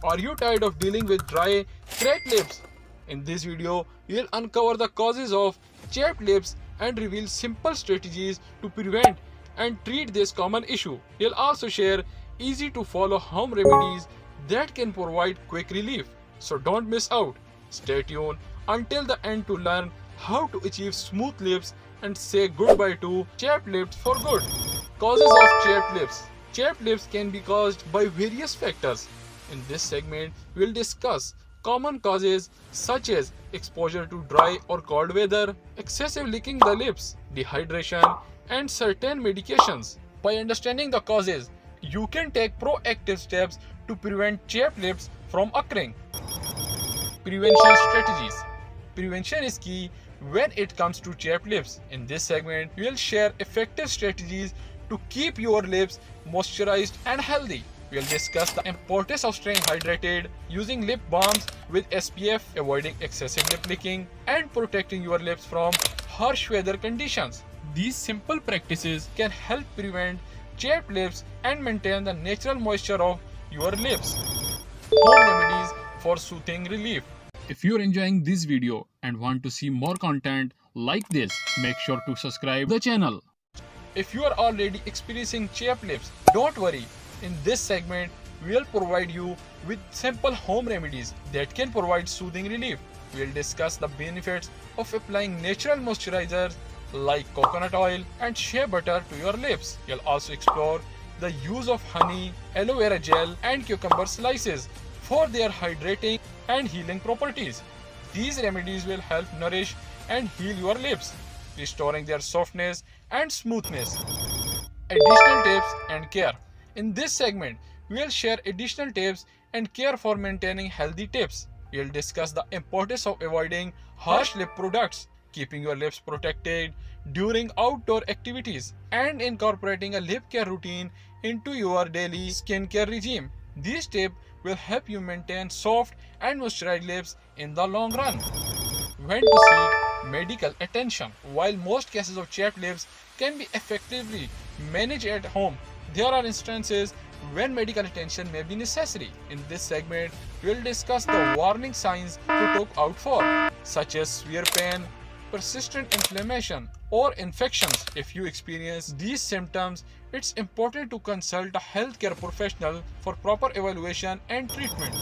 Are you tired of dealing with dry, cracked lips? In this video, we'll uncover the causes of chapped lips and reveal simple strategies to prevent and treat this common issue. We'll also share easy to follow home remedies that can provide quick relief. So don't miss out. Stay tuned until the end to learn how to achieve smooth lips and say goodbye to chapped lips for good. Causes of chapped lips. Chapped lips can be caused by various factors. In this segment, we'll discuss common causes such as exposure to dry or cold weather, excessive licking the lips, dehydration, and certain medications. By understanding the causes, you can take proactive steps to prevent chapped lips from occurring. Prevention strategies. Prevention is key when it comes to chapped lips. In this segment, we will share effective strategies to keep your lips moisturized and healthy. We will discuss the importance of staying hydrated, using lip balms with SPF, avoiding excessive lip licking, and protecting your lips from harsh weather conditions. These simple practices can help prevent chapped lips and maintain the natural moisture of your lips. Home remedies for soothing relief. If you're enjoying this video and want to see more content like this, make sure to subscribe the channel. If you are already experiencing chapped lips, don't worry. In this segment, we'll provide you with simple home remedies that can provide soothing relief. We'll discuss the benefits of applying natural moisturizers like coconut oil and shea butter to your lips. You'll also explore the use of honey, aloe vera gel, and cucumber slices for their hydrating and healing properties. These remedies will help nourish and heal your lips, restoring their softness and smoothness. Additional tips and care. In this segment, we will share additional tips and care for maintaining healthy tips. We will discuss the importance of avoiding harsh lip products, keeping your lips protected during outdoor activities, and incorporating a lip care routine into your daily skincare regime. These tips will help you maintain soft and moisturized lips in the long run. When to seek medical attention. While most cases of chapped lips can be effectively managed at home, there are instances when medical attention may be necessary. In this segment, we will discuss the warning signs to look out for, such as severe pain, persistent inflammation, or infections. If you experience these symptoms, it's important to consult a healthcare professional for proper evaluation and treatment.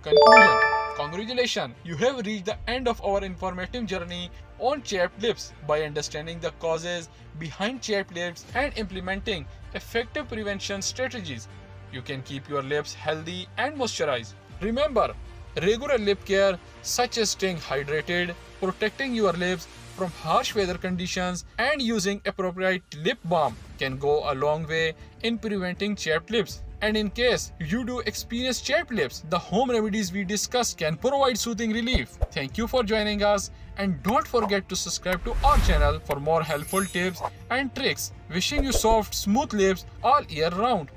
Conclusion. Congratulations, you have reached the end of our informative journey on chapped lips. By understanding the causes behind chapped lips and implementing effective prevention strategies, you can keep your lips healthy and moisturized. Remember, regular lip care such as staying hydrated, protecting your lips from harsh weather conditions, and using appropriate lip balm can go a long way in preventing chapped lips. And in case you do experience chapped lips, the home remedies we discussed can provide soothing relief. Thank you for joining us, and don't forget to subscribe to our channel for more helpful tips and tricks. Wishing you soft, smooth lips all year round.